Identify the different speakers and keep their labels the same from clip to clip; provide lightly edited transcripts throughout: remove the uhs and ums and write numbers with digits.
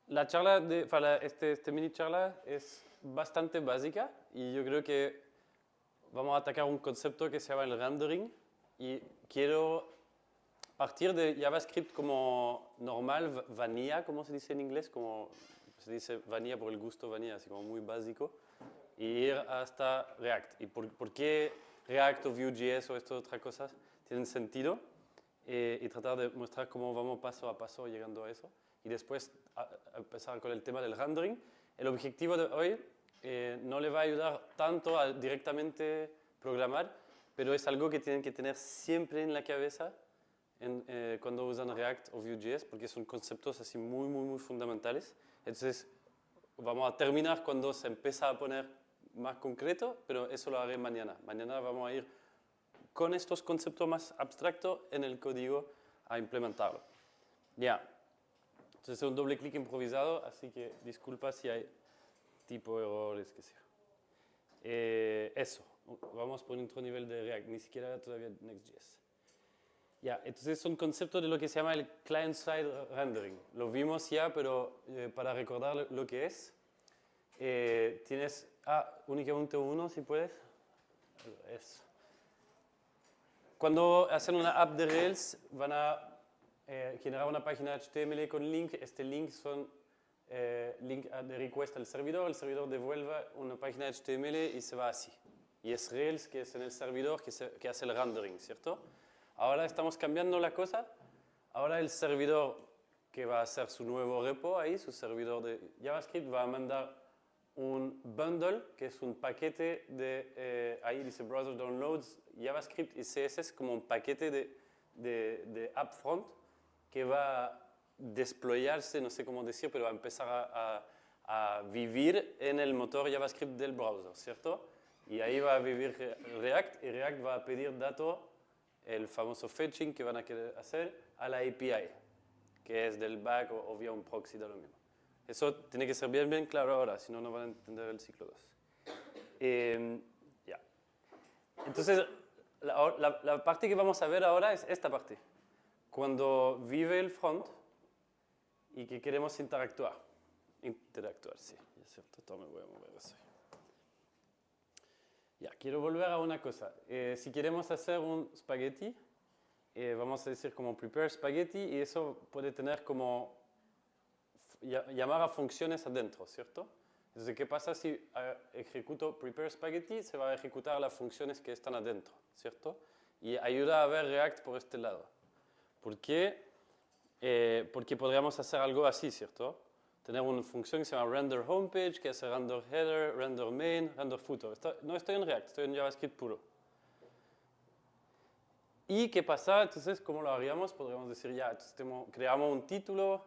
Speaker 1: La charla, este mini charla es bastante básica y yo creo que vamos a atacar un concepto que se llama el rendering y quiero partir de JavaScript como normal, vanilla, como se dice en inglés, como se dice vanilla por el gusto vanilla, así como muy básico, y ir hasta React. ¿Y por qué React o Vue.js o estas otras cosas tienen sentido? Y tratar de mostrar cómo vamos paso a paso llegando a eso. Y después a empezar con el tema del rendering. El objetivo de hoy no le va a ayudar tanto a directamente programar, pero es algo que tienen que tener siempre en la cabeza cuando usan React o Vue.js, porque son conceptos así muy fundamentales. Entonces, vamos a terminar cuando se empieza a poner más concreto, pero eso lo haré mañana. Mañana vamos a ir con estos conceptos más abstractos en el código a implementarlo. Ya. Entonces es un doble clic improvisado, así que disculpa si hay tipo errores, qué sé yo. Eso. Vamos por otro nivel de React, ni siquiera todavía Next.js. Ya, entonces es un concepto de lo que se llama el client-side rendering. Lo vimos ya, pero para recordar lo que es, tienes únicamente uno, si puedes. Eso. Cuando hacen una app de Rails, van a generar una página HTML con link. Este link son link de request al servidor. El servidor devuelve una página HTML y se va así. Y es Rails, que es en el servidor, que hace el rendering, ¿cierto? Ahora estamos cambiando la cosa. Ahora el servidor que va a hacer su nuevo repo ahí, su servidor de JavaScript, va a mandar un bundle, que es un paquete de, ahí dice Browser Downloads, JavaScript y CSS, como un paquete de app front que va a desployarse, no sé cómo decir, pero va a empezar a vivir en el motor JavaScript del browser, ¿cierto? Y ahí va a vivir React y React va a pedir datos, el famoso fetching que van a querer hacer a la API, que es del back o vía un proxy de lo mismo. Eso tiene que ser bien claro ahora, si no, no van a entender el ciclo 2. Ya. Entonces, la parte que vamos a ver ahora es esta parte. Cuando vive el front y que queremos interactuar. Interactuar, sí, es cierto, esto me voy a mover así. Ya, quiero volver a una cosa. Si queremos hacer un spaghetti, vamos a decir como prepare spaghetti y eso puede tener como llamar a funciones adentro, ¿cierto? Entonces, ¿qué pasa si ejecuto prepare spaghetti? Se va a ejecutar las funciones que están adentro, ¿cierto? Y ayuda a ver React por este lado. ¿Por qué? Porque podríamos hacer algo así, ¿cierto? Tener una función que se llama render homepage, que hace render header, render main, render footer. No estoy en React, estoy en JavaScript puro. ¿Y qué pasa? Entonces, ¿cómo lo haríamos? Podríamos decir, ya, entonces creamos un título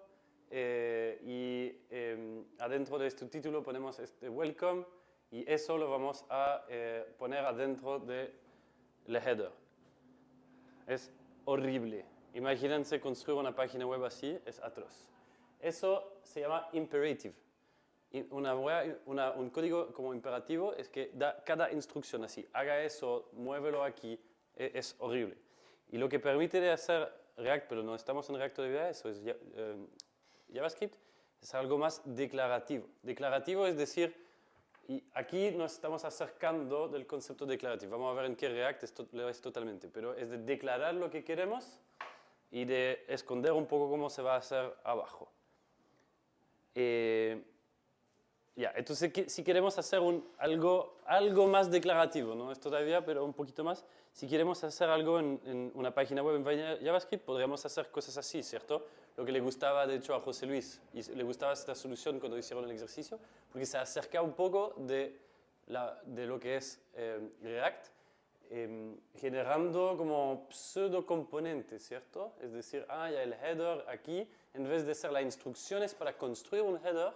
Speaker 1: y adentro de este título ponemos este welcome y eso lo vamos a poner adentro del header. Es horrible. Imagínense construir una página web así, es atroz. Eso se llama imperative. Un código como imperativo es que da cada instrucción así. Haga eso, muévelo aquí. Es horrible. Y lo que permite de hacer React, pero no estamos en React todavía, eso es JavaScript, es algo más declarativo. Declarativo es decir, y aquí nos estamos acercando del concepto declarativo. Vamos a ver en qué React lo es totalmente, pero es de declarar lo que queremos y de esconder un poco cómo se va a hacer abajo. Entonces, si queremos hacer algo más declarativo, no es todavía, pero un poquito más, si queremos hacer algo en una página web en JavaScript, podríamos hacer cosas así, ¿cierto? Lo que le gustaba, de hecho, a José Luis, y le gustaba esta solución cuando hicieron el ejercicio, porque se acerca un poco de lo que es React, generando como pseudo componentes, ¿cierto? Es decir, ya el header aquí, en vez de ser las instrucciones para construir un header,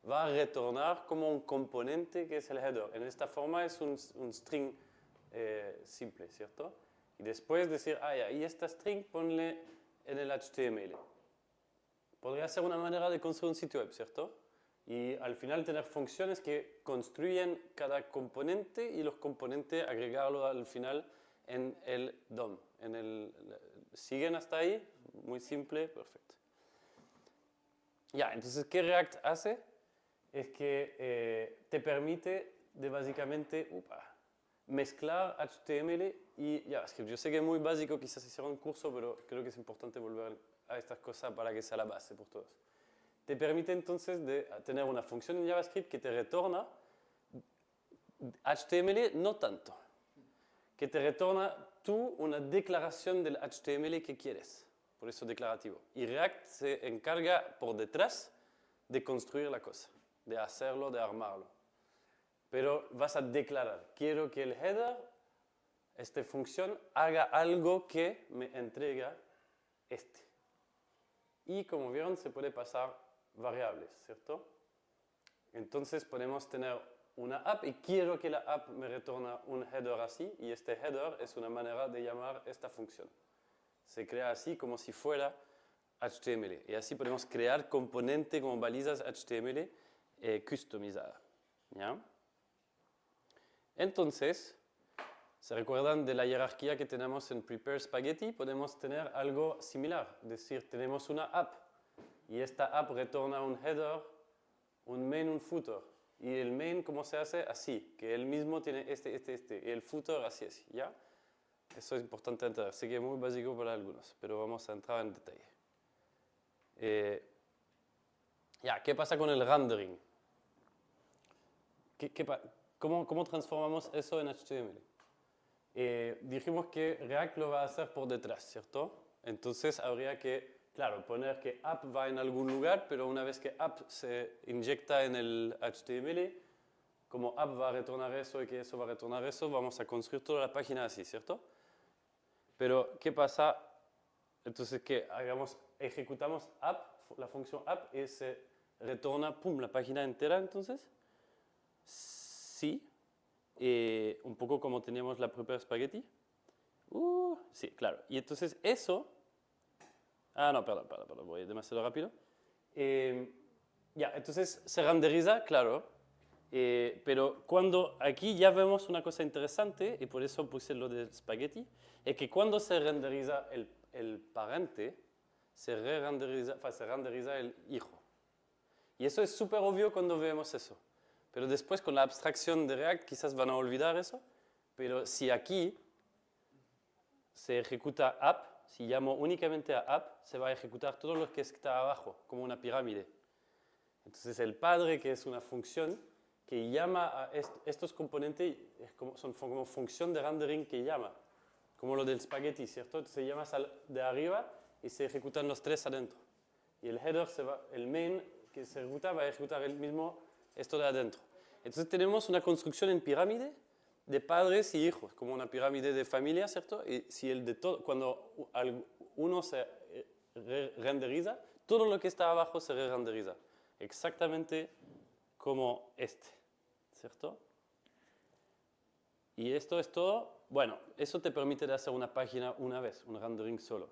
Speaker 1: va a retornar como un componente que es el header. En esta forma es un string simple, ¿cierto? Y después decir, y esta string ponle en el HTML. Podría ser una manera de construir un sitio web, ¿cierto? Y al final tener funciones que construyen cada componente y los componentes agregarlo al final en el DOM. ¿Siguen hasta ahí? Muy simple, perfecto. Ya, entonces, ¿qué React hace? Es que te permite de básicamente mezclar HTML y JavaScript. Yo sé que es muy básico, quizás hicieron un curso, pero creo que es importante volver a estas cosas para que sea la base por todos. Te permite entonces de tener una función en JavaScript que te retorna HTML no tanto, que te retorna tú una declaración del HTML que quieres, por eso declarativo. Y React se encarga por detrás de construir la cosa, de hacerlo, de armarlo. Pero vas a declarar, quiero que el header, esta función, haga algo que me entrega este. Y como vieron, se puede pasar variables, ¿cierto? Entonces podemos tener una app y quiero que la app me retorne un header así, y este header es una manera de llamar esta función. Se crea así como si fuera HTML. Y así podemos crear componentes como balizas HTML customizadas. ¿Ya? Entonces, ¿se recuerdan de la jerarquía que tenemos en Prepare Spaghetti? Podemos tener algo similar. Es decir, tenemos una app y esta app retorna un header, un main, un footer. Y el main, ¿cómo se hace? Así, que él mismo tiene este. Y el footer así, ¿ya? Eso es importante entender. Sé que es muy básico para algunos, pero vamos a entrar en detalle. ¿Qué pasa con el rendering? ¿Cómo transformamos eso en HTML? Dijimos que React lo va a hacer por detrás, ¿cierto? Entonces habría que, claro, poner que app va en algún lugar, pero una vez que app se inyecta en el HTML, como app va a retornar eso y que eso va a retornar eso, vamos a construir toda la página así, ¿cierto? Pero, ¿qué pasa? Entonces, ¿qué? Ejecutamos app, la función app, y se retorna, pum, la página entera, entonces. Sí. Un poco como teníamos la Prepare Spaghetti. Sí, claro. Y entonces eso... no, perdón, voy demasiado rápido. Entonces se renderiza, claro. Pero cuando aquí ya vemos una cosa interesante, y por eso puse lo del spaghetti, es que cuando se renderiza el parente, se renderiza el hijo. Y eso es súper obvio cuando vemos eso. Pero después con la abstracción de React quizás van a olvidar eso. Pero si aquí se ejecuta app, si llamo únicamente a app, se va a ejecutar todo lo que está abajo, como una pirámide. Entonces el padre, que es una función, que llama a estos componentes, son como función de rendering que llama, como lo del spaghetti, ¿cierto? Entonces llamas de arriba y se ejecutan los tres adentro. Y el header, el main que se ejecuta, va a ejecutar el mismo esto de adentro. Entonces tenemos una construcción en pirámide de padres y hijos, como una pirámide de familia, ¿cierto? Y si cuando uno se renderiza, todo lo que está abajo se re-renderiza. Exactamente como este, ¿cierto? Y esto es todo. Bueno, eso te permite de hacer una página una vez, un rendering solo.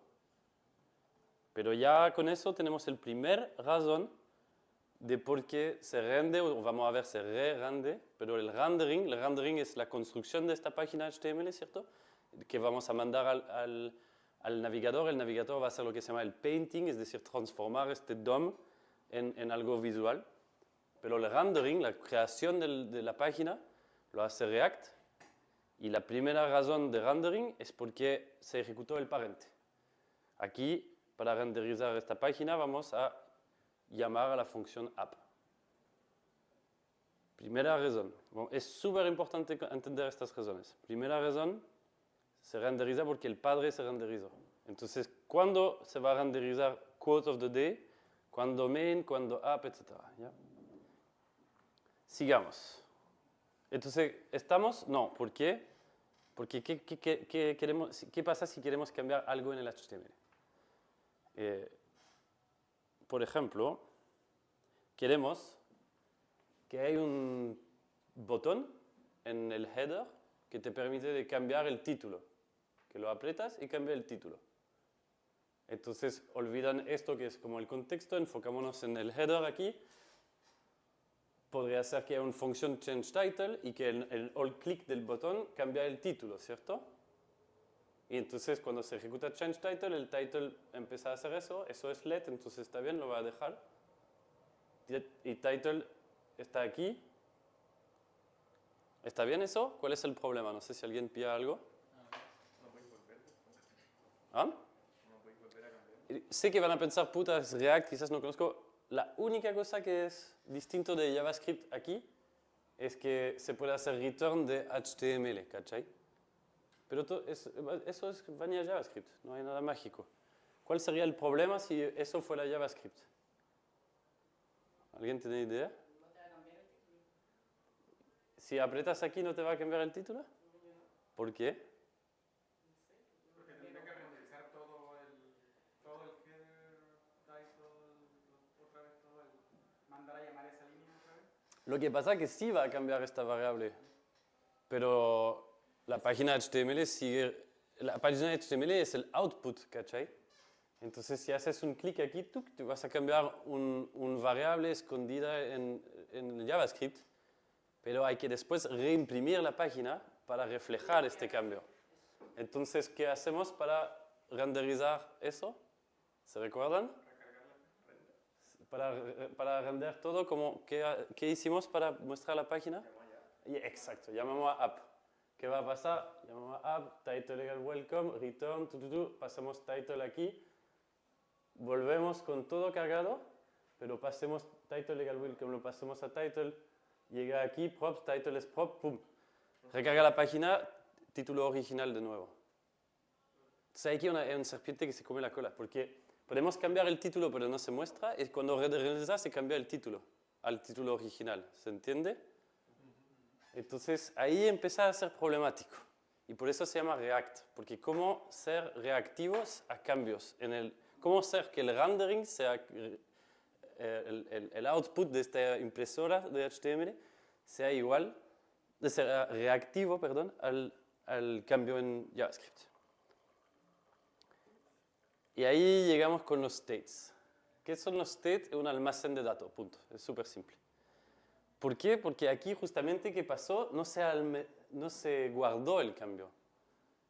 Speaker 1: Pero ya con eso tenemos el primer razón de por qué se rende, o vamos a ver, se re-rende, pero el rendering es la construcción de esta página HTML, ¿cierto? Que vamos a mandar al navegador. El navegador va a hacer lo que se llama el painting, es decir, transformar este DOM en algo visual. Pero el rendering, la creación de la página, lo hace React. Y la primera razón de rendering es porque se ejecutó el parente. Aquí, para renderizar esta página, vamos a llamar a la función app. Primera razón. Bueno, es súper importante entender estas razones. Primera razón, se renderiza porque el padre se renderizó. Entonces, ¿cuándo se va a renderizar quote of the day? Cuando main, cuando app, etc. ¿Ya? Sigamos. Entonces, ¿estamos? No. ¿Por qué? Porque ¿qué pasa si queremos cambiar algo en el HTML? Por ejemplo, queremos que hay un botón en el header que te permite de cambiar el título. Que lo aprietas y cambia el título. Entonces, olvidan esto que es como el contexto, enfocémonos en el header aquí. Podría ser que haya una función change title y que el all click del botón cambia el título, ¿cierto? Y entonces cuando se ejecuta change title, el title empieza a hacer eso es let, entonces está bien, lo va a dejar. y title está aquí. ¿Está bien eso? ¿Cuál es el problema? No sé si alguien pilla algo. ¿Ah? Sé que van a pensar, puta, es React, quizás no conozco. La única cosa que es distinto de JavaScript aquí es que se puede hacer return de HTML, ¿cachai? Pero eso es vanilla JavaScript, no hay nada mágico. ¿Cuál sería el problema si eso fuera JavaScript? ¿Alguien tiene idea?
Speaker 2: No te va a cambiar el título.
Speaker 1: Si aprietas aquí, ¿no te va a cambiar el título? ¿Por qué?
Speaker 3: Porque tendría que renderizar todo el header, title, otra vez todo el... Mandar a llamar esa línea otra vez.
Speaker 1: Lo que pasa es que sí va a cambiar esta variable, pero la página HTML sigue... La página HTML es el output, ¿cachai? Entonces, si haces un clic aquí, tú vas a cambiar un variable escondida en JavaScript, pero hay que después reimprimir la página para reflejar este cambio. Entonces, ¿qué hacemos para renderizar eso? ¿Se recuerdan? Para render todo, ¿qué hicimos para mostrar la página? Exacto, llamamos a app. ¿Qué va a pasar? Llamamos a app, title legal welcome, return, pasamos title aquí, volvemos con todo cargado, pero pasemos title legal welcome, lo pasemos a title, llega aquí, props, title es prop, pum. Recarga la página, título original de nuevo. Entonces aquí hay una serpiente que se come la cola, porque podemos cambiar el título pero no se muestra, y cuando renderizas se cambia el título al título original, ¿se entiende? Entonces ahí empieza a ser problemático, y por eso se llama React, porque cómo ser reactivos a cambios, cómo hacer que el rendering sea, el output de esta impresora de HTML sea igual, sea reactivo, perdón, al cambio en JavaScript. Y ahí llegamos con los states. ¿Qué son los states? Es un almacén de datos, punto. Es súper simple. ¿Por qué? Porque aquí justamente, ¿qué pasó? No se guardó el cambio.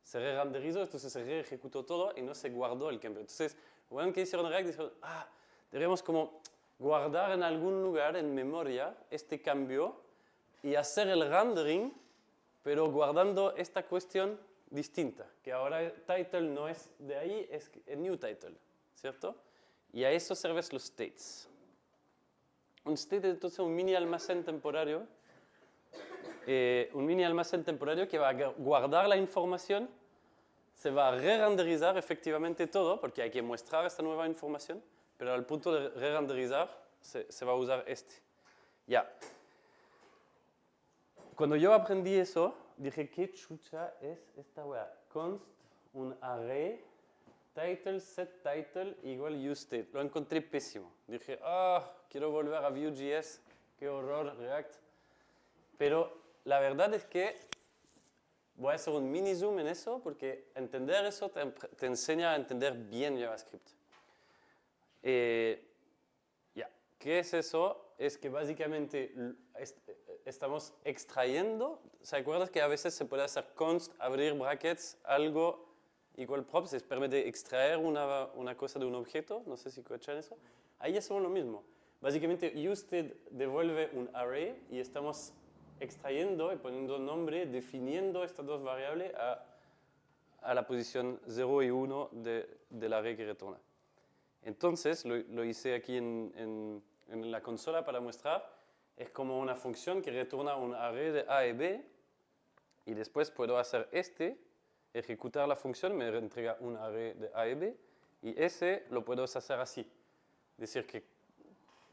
Speaker 1: Se re-renderizó, entonces se re-ejecutó todo y no se guardó el cambio. Entonces, bueno, ¿qué hicieron React? Dijeron, deberíamos como guardar en algún lugar en memoria este cambio y hacer el rendering, pero guardando esta cuestión distinta, que ahora title no es de ahí, es el new title, ¿cierto? Y a eso sirven los states. Un state es entonces un mini almacén temporario, que va a guardar la información, se va a re-renderizar efectivamente todo, porque hay que mostrar esta nueva información, pero al punto de re-renderizar se va a usar este. Ya. Cuando yo aprendí eso, dije, ¿qué chucha es esta wea? Const, un array, title, set title, igual useState. Lo encontré pésimo. Dije, quiero volver a Vue.js, qué horror, React. Pero la verdad es que voy a hacer un mini zoom en eso, porque entender eso te enseña a entender bien JavaScript. ¿Qué es eso? Es que básicamente estamos extrayendo. ¿Se acuerdan que a veces se puede hacer const, abrir brackets, algo igual props, es permite extraer una cosa de un objeto? No sé si escuchan eso. Ahí hacemos lo mismo. Básicamente, useState devuelve un array y estamos extrayendo y poniendo nombre, definiendo estas dos variables a la posición 0 y 1 del array que retorna. Entonces, lo hice aquí en la consola para mostrar. Es como una función que retorna un array de A y B. Y después puedo hacer ejecutar la función, me entrega un array de A y B. Y ese lo puedo hacer así. Es decir, que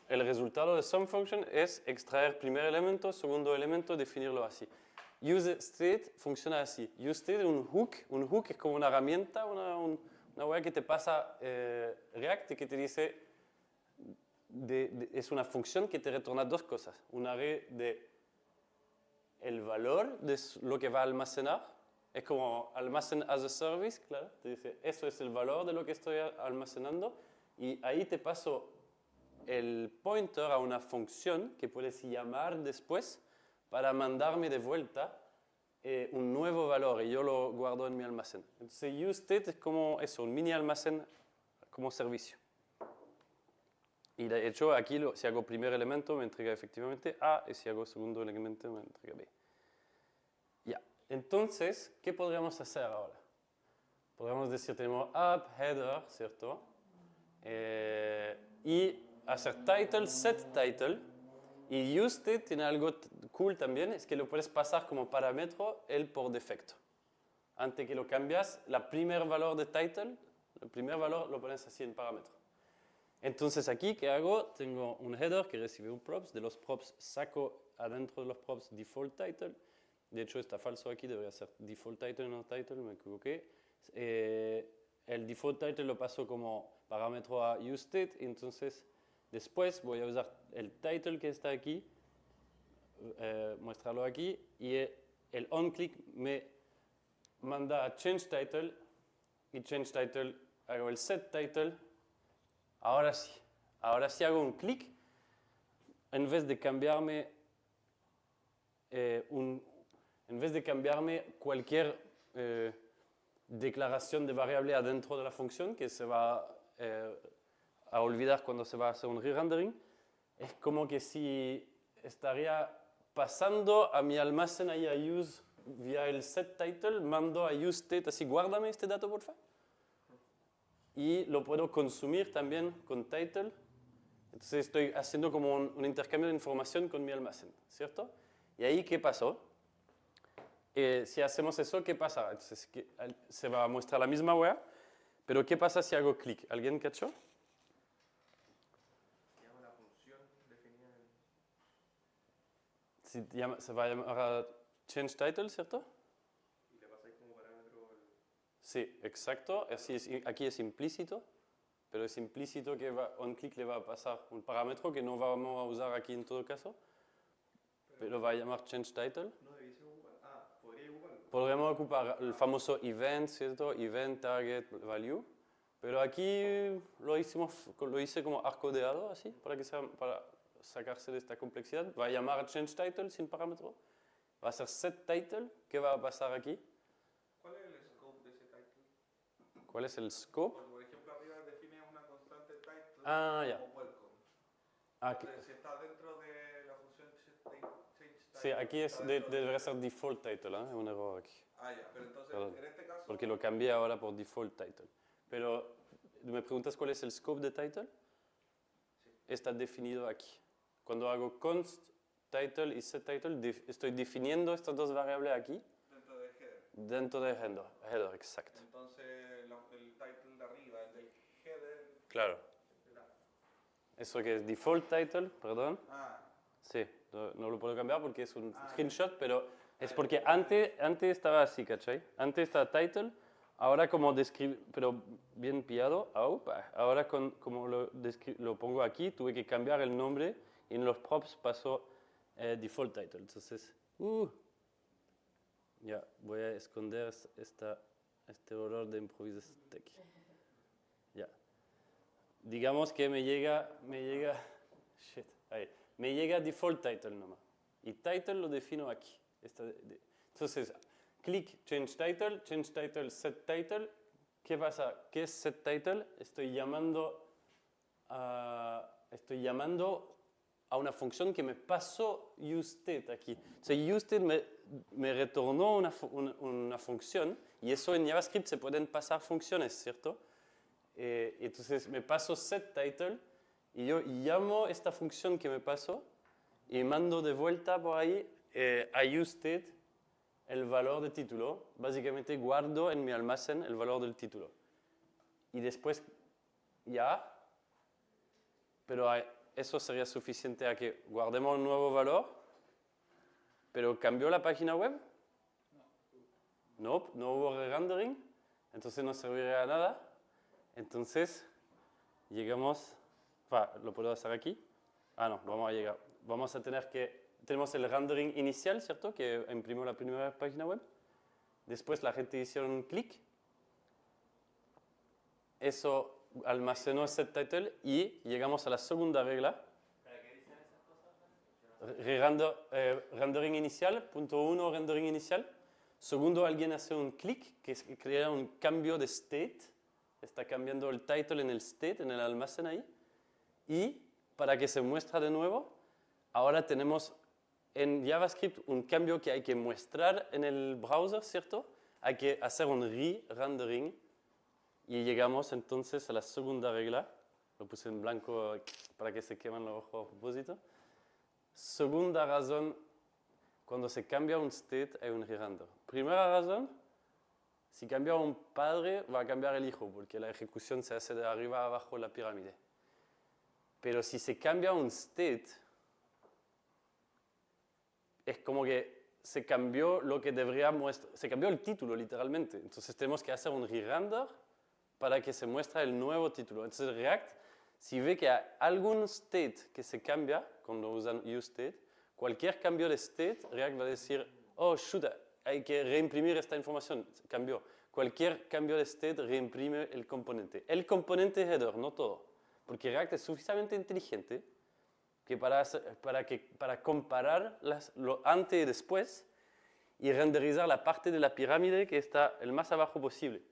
Speaker 1: el resultado de SUMFunction es extraer primer elemento, segundo elemento, definirlo así. UseState funciona así. UseState es un hook. Un hook es como una herramienta, una web que te pasa React y que te dice, es una función que te retorna dos cosas. Un array de el valor de lo que va a almacenar. Es como almacen as a service, claro. Te dice, eso es el valor de lo que estoy almacenando. Y ahí te paso el pointer a una función que puedes llamar después para mandarme de vuelta un nuevo valor y yo lo guardo en mi almacén. Entonces, useState es como eso, un mini almacén como servicio. Y de hecho aquí si hago primer elemento me entrega efectivamente A y si hago segundo elemento me entrega B. Ya, entonces, ¿qué podríamos hacer ahora? Podríamos decir, tenemos up, header, ¿cierto? Y hacer title, set title. Y usted tiene algo cool también, es que lo puedes pasar como parámetro él por defecto. Antes que lo cambias, el primer valor de title, el primer valor lo pones así en parámetro. Entonces aquí, ¿qué hago? Tengo un header que recibe un props, de los props saco adentro de los props default title. De hecho está falso aquí, debería ser default title, no title, me equivoqué. El default title lo paso como parámetro a useState, entonces después voy a usar el title que está aquí, mostrarlo aquí, y el onClick me manda a change title, y change title hago el set title. Ahora sí hago un clic, en vez de cambiarme cualquier declaración de variable adentro de la función que se va a olvidar cuando se va a hacer un re-rendering, es como que si estaría pasando a mi almacén ahí a use vía el set title, mando a useState así, guárdame este dato por favor. Y lo puedo consumir también con title. Entonces estoy haciendo como un intercambio de información con mi almacén, ¿cierto? Y ahí, ¿qué pasó? Si hacemos eso, ¿qué pasa? Entonces, se va a mostrar la misma web, pero ¿qué pasa si hago clic? ¿Alguien cachó?
Speaker 2: Llama la función definida en...
Speaker 1: Se va a llamar change title, ¿cierto?
Speaker 2: Y le pasáis como parámetro el...
Speaker 1: Sí, exacto. Aquí es implícito, pero es implícito que onClick le va a pasar un parámetro que no vamos a usar aquí en todo caso, pero va a llamar change title.
Speaker 2: No debiese ocupar. Ah, podría ocuparlo.
Speaker 1: Podríamos ocupar el famoso event, ¿cierto? Event, target, value. Pero aquí lo hice como arcodeado, así, para sacarse de esta complejidad. Va a llamar change title sin parámetro. Va a ser set title. ¿Qué va a pasar aquí?
Speaker 2: ¿Cuál es el scope de ese title?
Speaker 1: ¿Cuál es el scope?
Speaker 2: Porque, por ejemplo, arriba define una constante title
Speaker 1: Ya.
Speaker 2: como welcome.
Speaker 1: Aquí.
Speaker 2: Entonces, si está dentro de la función change title...
Speaker 1: Sí, aquí debería ser default title, ¿eh? Es un error aquí.
Speaker 2: Ah, ya, pero entonces,
Speaker 1: Perdón.
Speaker 2: en este caso...
Speaker 1: Porque lo cambié ahora por default title. Pero, ¿me preguntas cuál es el scope de title?
Speaker 2: Sí.
Speaker 1: Está definido aquí. Cuando hago const title y set title, estoy definiendo estas dos variables aquí.
Speaker 2: Dentro del header.
Speaker 1: Dentro del header, exacto.
Speaker 2: Entonces, el title de arriba, el del header...
Speaker 1: Claro. Eso que es default title, perdón.
Speaker 2: Ah,
Speaker 1: Sí, no lo puedo cambiar porque es un screenshot, pero es porque antes estaba así, ¿cachai? Antes estaba title, ahora como pero bien pillado, ahora como lo pongo aquí, tuve que cambiar el nombre y en los props pasó default title. Entonces, ya, voy a esconder este olor de improvisación aquí. Ya. Digamos que me llega default title nomás. Y title lo defino aquí. Entonces, clic change title, set title. ¿Qué pasa? ¿Qué es set title? Estoy llamando a una función que me pasó useState aquí. O sea, useState me retornó una función y eso en JavaScript se pueden pasar funciones, ¿cierto? Entonces me paso setTitle y yo llamo esta función que me pasó y mando de vuelta por ahí a useState el valor de título. Básicamente guardo en mi almacén el valor del título. Y después pero eso sería suficiente a que guardemos un nuevo valor, pero ¿cambió la página web? No hubo re-rendering, entonces no serviría a nada. Entonces, llegamos, lo puedo hacer aquí. No, vamos a tenemos el rendering inicial, ¿cierto? Que imprimió la primera página web. Después la gente hizo un clic. Eso almacenó setTitle y llegamos a la segunda regla.
Speaker 3: ¿Para qué dicen esas cosas?
Speaker 1: Rendering inicial, punto 1, rendering inicial. Segundo, alguien hace un clic que crea un cambio de state. Está cambiando el title en el state, en el almacén ahí. Y para que se muestre de nuevo, ahora tenemos en JavaScript un cambio que hay que mostrar en el browser, ¿cierto? Hay que hacer un re-rendering y llegamos entonces a la segunda regla. Lo puse en blanco para que se quemen los ojos a propósito. Segunda razón, cuando se cambia un state hay un re-render. Primera razón, si cambia un padre va a cambiar el hijo porque la ejecución se hace de arriba a abajo la pirámide. Pero si se cambia un state, es como que se cambió lo que debería mostrar, se cambió el título literalmente. Entonces tenemos que hacer un re-render para que se muestre el nuevo título. Entonces React, si ve que hay algún state que se cambia, cuando usan useState, cualquier cambio de state, React va a decir, oh, shoot, hay que reimprimir esta información, cambió. Cualquier cambio de state reimprime el componente. El componente header, no todo. Porque React es suficientemente inteligente que para comparar lo antes y después y renderizar la parte de la pirámide que está el más abajo posible.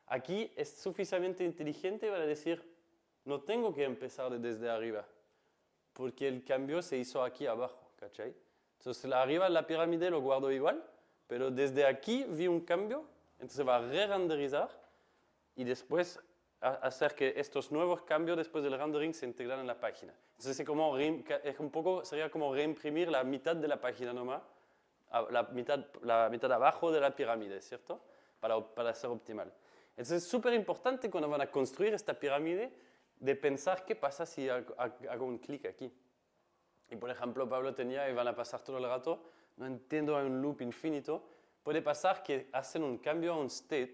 Speaker 1: Aquí es suficientemente inteligente para decir, no tengo que empezar desde arriba, porque el cambio se hizo aquí abajo, ¿cachai? Entonces arriba la pirámide lo guardo igual, pero desde aquí vi un cambio, entonces va a re-renderizar y después hacer que estos nuevos cambios después del rendering se integran en la página. Entonces sería como reimprimir la mitad de la página nomás, la mitad abajo de la pirámide, ¿cierto? Para ser optimal. Entonces es súper importante cuando van a construir esta pirámide de pensar qué pasa si hago un clic aquí. Y por ejemplo, Pablo tenía y van a pasar todo el rato, no entiendo, hay un loop infinito. Puede pasar que hacen un cambio a un state,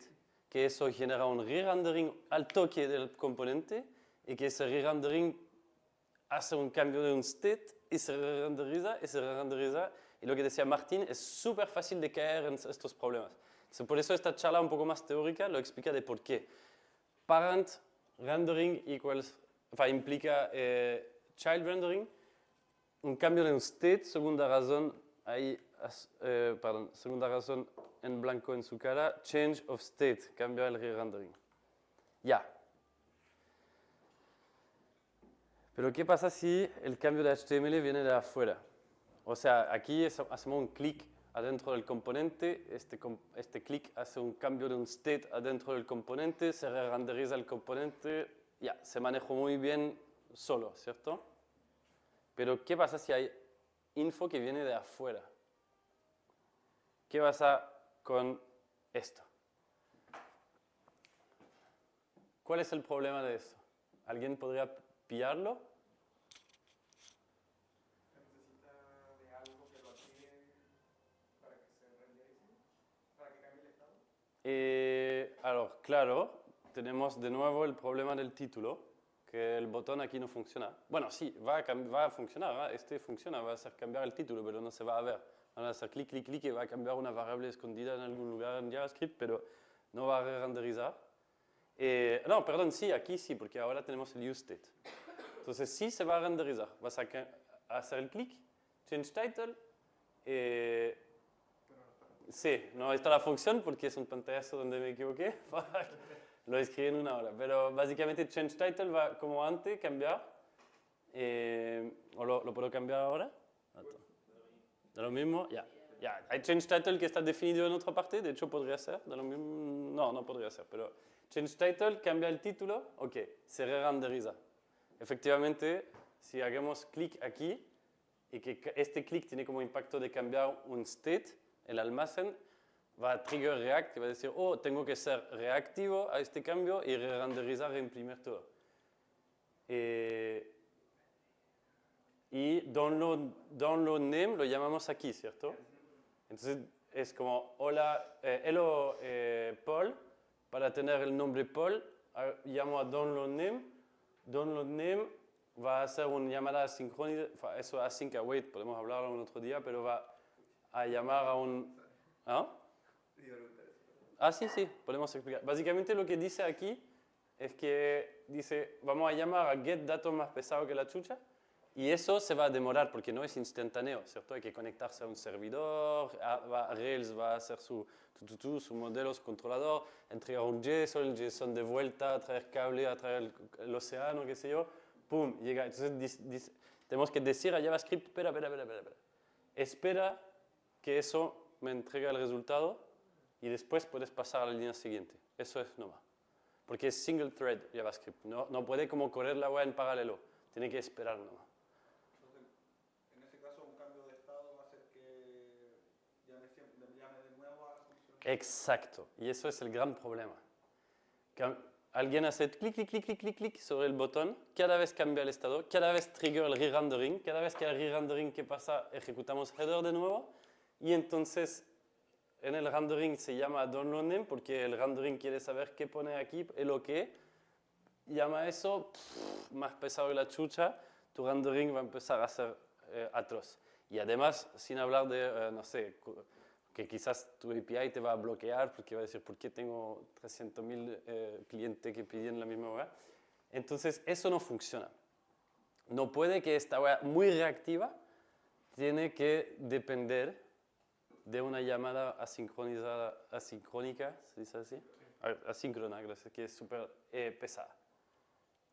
Speaker 1: que eso genera un re-rendering al toque del componente y que ese re-rendering hace un cambio de un state y se re-renderiza y se re-renderiza. Y lo que decía Martín, es súper fácil de caer en estos problemas. Entonces, por eso esta charla un poco más teórica lo explica de por qué. Parent rendering implica child rendering, un cambio de un state, segunda razón en blanco en su cara, change of state, cambia el re-rendering. Ya. Pero ¿qué pasa si el cambio de HTML viene de afuera? O sea, aquí hacemos un clic adentro del componente, este clic hace un cambio de un state adentro del componente, se re-renderiza el componente, ya, se maneja muy bien solo, ¿cierto? Pero ¿qué pasa si hay info que viene de afuera? ¿Qué pasa con esto? ¿Cuál es el problema de esto? ¿Alguien podría pillarlo?
Speaker 3: Necesita de algo que lo active para que se renderice, para que cambie el estado.
Speaker 1: Claro, tenemos de nuevo el problema del título, que el botón aquí no funciona. Bueno, sí, va a funcionar, funciona, va a hacer cambiar el título, pero no se va a ver. Van a hacer clic, clic, clic y va a cambiar una variable escondida en algún lugar en JavaScript, pero no va a re-renderizar. No, perdón, sí, aquí sí, porque ahora tenemos el useState. Entonces sí se va a renderizar. Vas a hacer el clic, change title. Sí, no está la función porque es un pantallazo donde me equivoqué. Lo escribí en una hora. Pero básicamente change title va como antes, cambiar. ¿O lo puedo cambiar ahora? ¿De lo mismo? Ya. Ya, hay change title que está definido en otra parte, de hecho podría ser, de lo mismo, no podría ser, pero change title cambia el título, ok, se re-renderiza. Efectivamente, si hagamos clic aquí y que este clic tiene como impacto de cambiar un state, el almacén va a trigger React que va a decir, oh, tengo que ser reactivo a este cambio y re-renderizar, reimprimir todo. Y download name lo llamamos aquí, ¿cierto? Entonces es como, hola, hello Paul, para tener el nombre Paul, llamo a download name. Download name va a hacer una llamada asincrónica, eso async await, podemos hablarlo un otro día, pero va a llamar a un... ¿Ah? Sí, podemos explicar. Básicamente lo que dice aquí es que dice, vamos a llamar a get datos más pesado que la chucha, y eso se va a demorar porque no es instantáneo, ¿cierto? Hay que conectarse a un servidor, Rails va a hacer su modelos controlador, entregar un JSON, el JSON de vuelta, traer cable, a traer el océano, qué sé yo, pum, llega. Entonces tenemos que decir a JavaScript, espera. Espera que eso me entregue el resultado y después puedes pasar a la línea siguiente. Eso es nomás. Porque es single thread JavaScript. No puede como correr la web en paralelo. Tiene que esperar nomás.
Speaker 2: Entonces, en ese caso, un cambio de estado va a hacer que llame de nuevo a la función.
Speaker 1: Exacto. Y eso es el gran problema. Que alguien hace clic sobre el botón, cada vez cambia el estado, cada vez trigger el re-rendering, cada vez que hay re-rendering que pasa, ejecutamos header de nuevo, y entonces en el rendering se llama download_name porque el rendering quiere saber qué pone aquí, el OK, llama eso, más pesado que la chucha, tu rendering va a empezar a ser atroz. Y además, sin hablar de, no sé, que quizás tu API te va a bloquear porque va a decir, ¿por qué tengo 300.000 clientes que piden la misma web? Entonces, eso no funciona. No puede que esta web muy reactiva tiene que depender de una llamada asincrónica, ¿se dice así? Sí. Asíncrona, gracias, que es súper pesada.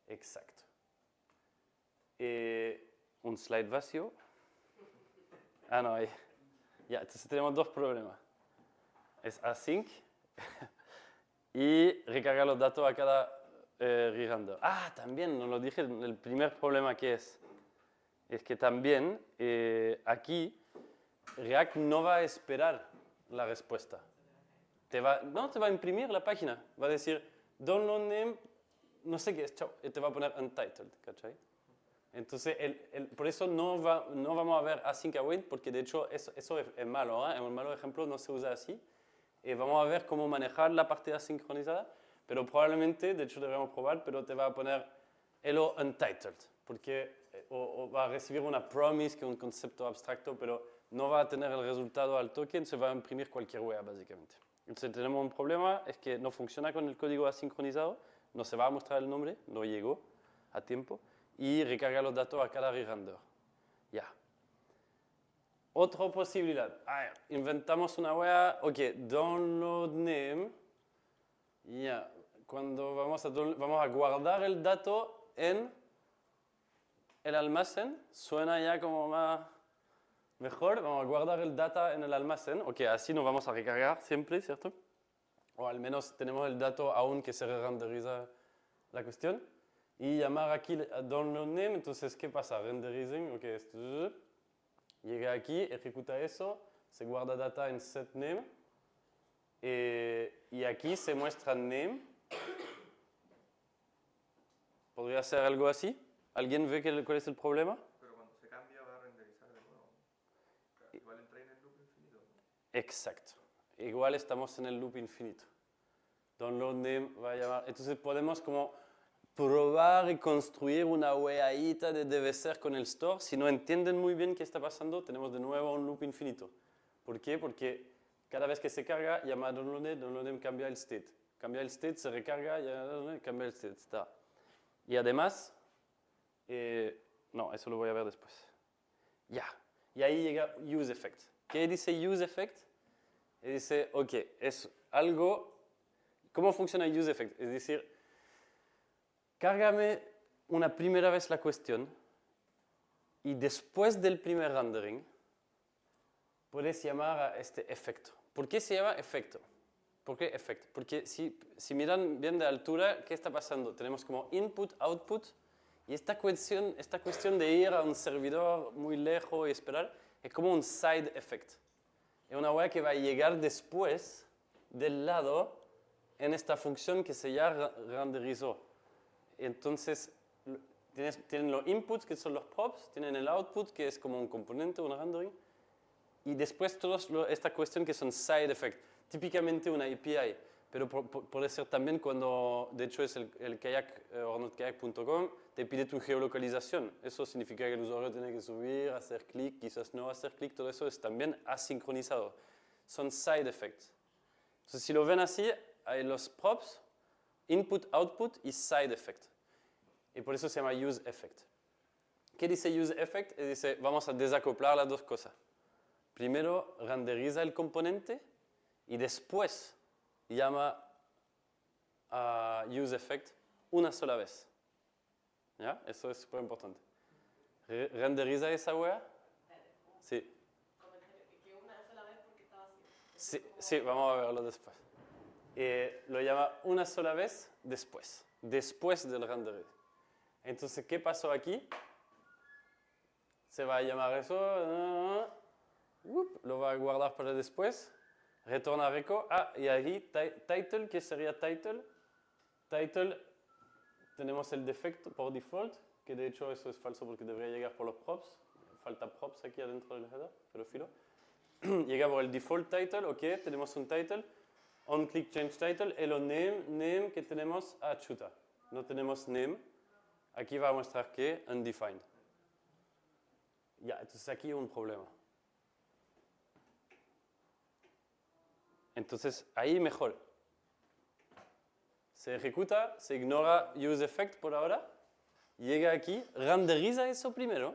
Speaker 1: Exacto. Un slide vacío. Ah, no, ahí. Ya, entonces tenemos dos problemas. Es async y recargar los datos a cada re-render. Ah, también, no lo dije, el primer problema que es que también aquí React no va a esperar la respuesta. No te va a imprimir la página. Va a decir, download name, no sé qué es, chao, y te va a poner untitled, ¿cachai? Entonces, por eso no vamos a ver async await, porque de hecho eso es malo, ¿eh? En un malo ejemplo no se usa así. Vamos a ver cómo manejar la partida sincronizada, pero probablemente, de hecho deberíamos probar, pero te va a poner hello untitled, porque o va a recibir una promise, que es un concepto abstracto, pero no va a tener el resultado al token, se va a imprimir cualquier web, básicamente. Entonces tenemos un problema, es que no funciona con el código asincronizado, no se va a mostrar el nombre, no llegó a tiempo, y recarga los datos a cada re-render. Ya. Otra posibilidad. Inventamos una web, ok, download name. Ya. Cuando vamos a guardar el dato en el almacén, suena ya como más mejor. Vamos a guardar el data en el almacén. Ok, así nos vamos a recargar siempre, ¿cierto? O al menos tenemos el dato aún que se re-renderiza la cuestión. Y llamar aquí a download name, entonces, ¿qué pasa? Renderizing, ok, llega aquí, ejecuta eso, se guarda data en set name, y aquí se muestra name. ¿Podría ser algo así? ¿Alguien ve cuál es el problema?
Speaker 2: Pero cuando se cambia va a renderizar de nuevo. Igual entra en el loop infinito, ¿no?
Speaker 1: Exacto. Igual estamos en el loop infinito. Download name va a llamar. Entonces podemos como probar y construir una hueadita de debe ser con el store. Si no entienden muy bien qué está pasando, tenemos de nuevo un loop infinito. ¿Por qué? Porque cada vez que se carga, llama a download name cambia el state. Cambia el state, se recarga, cambia el state. Está. Y además, no, eso lo voy a ver después. Ya. Y ahí llega useEffect. ¿Qué dice useEffect? Dice, ok, es algo. ¿Cómo funciona useEffect? Es decir, cárgame una primera vez la cuestión y después del primer rendering puedes llamar a este efecto. ¿Por qué se llama efecto? ¿Por qué efecto? Porque si miran bien de altura, ¿qué está pasando? Tenemos como input, output, y esta cuestión de ir a un servidor muy lejos y esperar es como un side effect. Es una web que va a llegar después del lado en esta función que se ya renderizó. Entonces, tienen los inputs, que son los props, tienen el output, que es como un componente, un rendering, y después esta cuestión que son side effects, típicamente una API, pero puede ser también cuando, de hecho es el kayak, hornetkayak.com, te pide tu geolocalización. Eso significa que el usuario tiene que subir, hacer clic, quizás no hacer clic, todo eso es también asincronizado. Son side effects. Entonces, si lo ven así, hay los props, input, output y side effect. Y por eso se llama useEffect. ¿Qué dice useEffect? Dice, vamos a desacoplar las dos cosas. Primero renderiza el componente y después llama a useEffect una sola vez. ¿Ya? Eso es súper importante. ¿Renderiza esa wea? Sí.
Speaker 4: Que una sola vez porque estaba así.
Speaker 1: Sí, sí, vamos a verlo después. Lo llama una sola vez después del render. Entonces, ¿qué pasó aquí? Se va a llamar eso, lo va a guardar para después, retorna a reco, y ahí title, ¿qué sería title? Title, tenemos el defecto por default, que de hecho eso es falso porque debería llegar por los props, falta props aquí adentro del header, pero filo. Llega por el default title, ok, tenemos un title, on click change title, y lo name que tenemos chuta, no tenemos name, aquí va a mostrar que undefined. Ya, entonces aquí hay un problema. Entonces ahí mejor. Se ejecuta, se ignora useEffect por ahora, llega aquí, renderiza eso primero.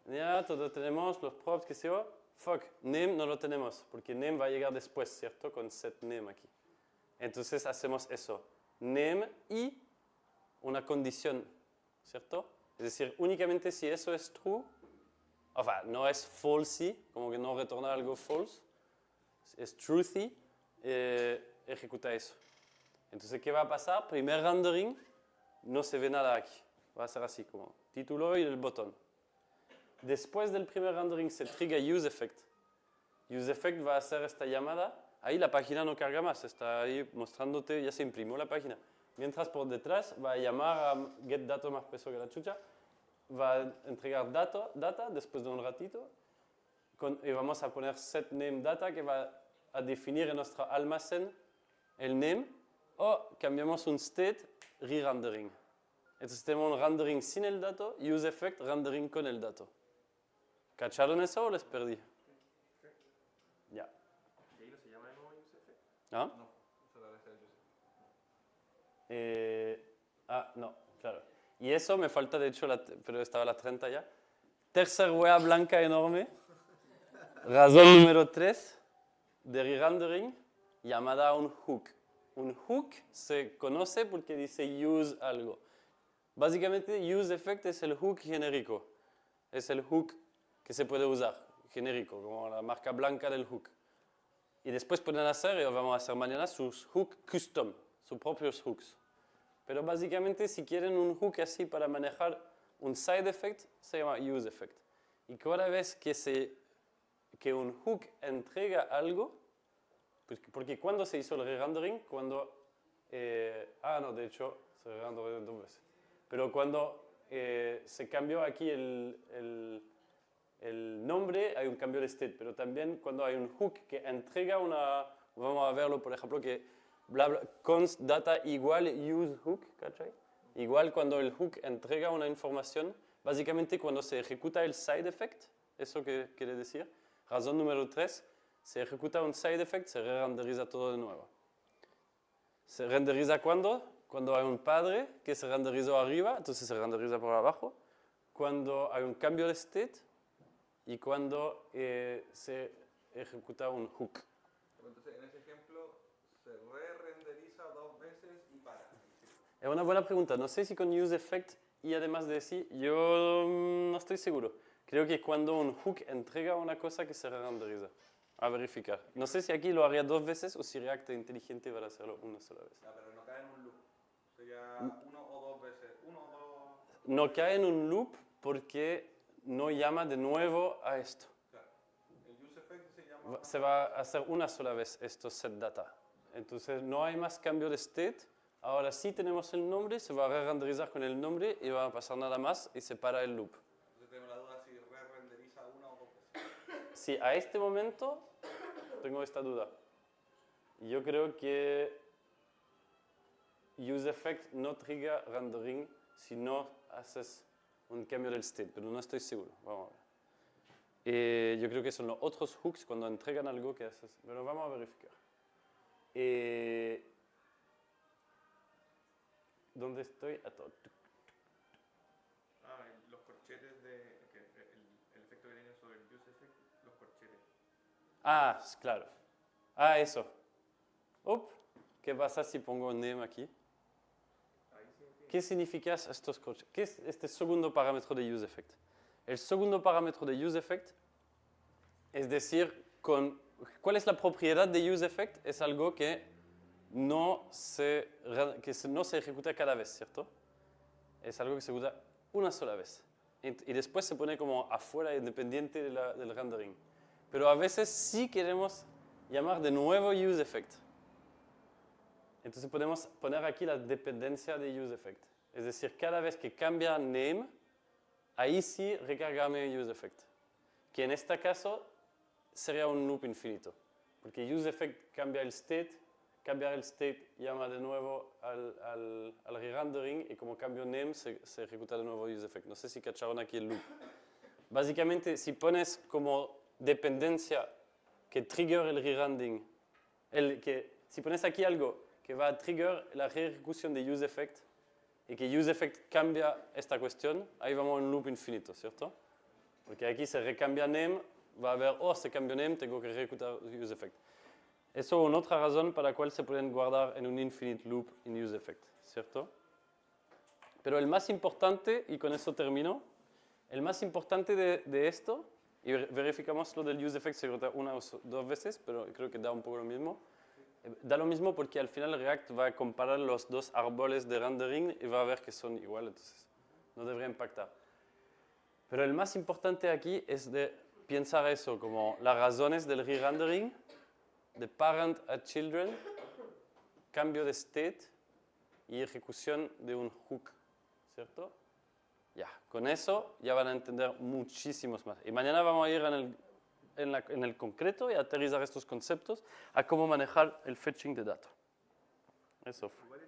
Speaker 1: Ya, todos tenemos los props que se va. Fuck, name no lo tenemos, porque name va a llegar después, ¿cierto? Con setName aquí. Entonces hacemos eso, name y una condición, ¿cierto? Es decir, únicamente si eso es true, o sea, no es falsy, como que no retorna algo false, es truthy, ejecuta eso. Entonces, ¿qué va a pasar? Primer rendering, no se ve nada aquí. Va a ser así, como título y el botón. Después del primer rendering se trigger useEffect. UseEffect va a hacer esta llamada. Ahí la página no carga más, está ahí mostrándote, ya se imprimió la página. Mientras por detrás va a llamar a getDato más peso que la chucha, va a entregar data después de un ratito, y vamos a poner setNameData que va a definir en nuestro almacén el name, o cambiamos un state, re-rendering. Entonces tenemos un rendering sin el dato, useEffect, rendering con el dato. ¿Cacharon eso o les perdí? Ya.
Speaker 3: ¿Y ahí no se llama de nuevo useEffect?
Speaker 1: ¿Ah?
Speaker 2: No, solo debe ser el user.
Speaker 1: No, claro. Y eso me falta, de hecho, pero estaba la 30 ya. Tercer wea blanca enorme. Razón número 3 de re-rendering, llamada a un hook. Un hook se conoce porque dice use algo. Básicamente, useEffect es el hook genérico. Es el hook que se puede usar, genérico, como la marca blanca del hook. Y después pueden hacer, y vamos a hacer mañana, sus hook custom, sus propios hooks. Pero básicamente, si quieren un hook así para manejar un side effect, se llama useEffect. Y cada vez que un hook entrega algo, porque cuando se hizo el re-rendering, cuando, no, de hecho, se re-renderó 2 veces. Pero cuando se cambió aquí el nombre, hay un cambio de state, pero también cuando hay un hook que entrega vamos a verlo, por ejemplo, que bla, bla, const data igual use hook, ¿cachai? Igual cuando el hook entrega una información, básicamente cuando se ejecuta el side effect, eso que quiere decir, razón número 3, se ejecuta un side effect, se re-renderiza todo de nuevo. ¿Se renderiza cuándo? Cuando hay un padre que se renderizó arriba, entonces se renderiza por abajo. Cuando hay un cambio de state y cuando se ejecuta un hook.
Speaker 2: Entonces, en ese ejemplo, se re-renderiza 2 veces y para.
Speaker 1: Es una buena pregunta. No sé si con useEffect y además de sí, yo no estoy seguro. Creo que cuando un hook entrega una cosa que se re-renderiza. A verificar. No sé si aquí lo haría 2 veces o si React es inteligente para hacerlo una sola vez.
Speaker 2: Pero no cae en un loop. Sería 1 o 2 veces. 1 o 2.
Speaker 1: No cae en un loop porque no llama de nuevo a esto.
Speaker 2: Claro. El useEffect se llama.
Speaker 1: Se va a hacer una sola vez esto setData. Entonces no hay más cambio de state. Ahora sí tenemos el nombre, se va a re-renderizar con el nombre y va a pasar nada más y se para el loop.
Speaker 2: Entonces tengo la duda si re-renderiza 1 o 2 veces.
Speaker 1: Sí, a este momento tengo esta duda. Yo creo que useEffect no trigger rendering si no haces un cambio del state, pero no estoy seguro. Vamos a ver. Yo creo que son los otros hooks cuando entregan algo que haces, pero vamos a verificar. ¿Dónde estoy?
Speaker 3: Los corchetes el efecto que tiene sobre el useEffect, los corchetes.
Speaker 1: Claro. Eso. ¿Qué pasa si pongo name aquí?
Speaker 3: Ahí sí empieza.
Speaker 1: ¿Qué significan estos cosas? ¿Qué es este segundo parámetro de useEffect? El segundo parámetro de useEffect es decir, ¿cuál es la propiedad de useEffect? Es algo que no se ejecuta cada vez, ¿cierto? Es algo que se ejecuta una sola vez. Y después se pone como afuera, independiente del rendering. Pero a veces sí queremos llamar de nuevo useEffect. Entonces podemos poner aquí la dependencia de useEffect. Es decir, cada vez que cambia name, ahí sí recargame useEffect. Que en este caso sería un loop infinito. Porque useEffect cambia el state, cambiar el state llama de nuevo al re-rendering y como cambio name se ejecuta de nuevo useEffect. No sé si cacharon aquí el loop. Básicamente, si pones como dependencia que trigger el re-rendering, si pones aquí algo que va a trigger la re-ejecución de useEffect y que useEffect cambia esta cuestión, ahí vamos a un loop infinito, ¿cierto? Porque aquí se recambia name, va a haber, se cambió name, tengo que ejecutar useEffect. Eso es una otra razón para la cual se pueden guardar en un infinite loop en useEffect, ¿cierto? Pero el más importante, y con eso termino, el más importante de esto, y verificamos lo del useEffect seguro una o dos veces, pero creo que da un poco lo mismo. Da lo mismo porque al final React va a comparar los dos árboles de rendering y va a ver que son iguales, entonces no debería impactar. Pero el más importante aquí es de pensar eso como las razones del re-rendering, de parent a children, cambio de state y ejecución de un hook, ¿cierto? Ya, con eso ya van a entender muchísimos más. Y mañana vamos a ir en el concreto y a aterrizar estos conceptos a cómo manejar el fetching de datos. Eso fue.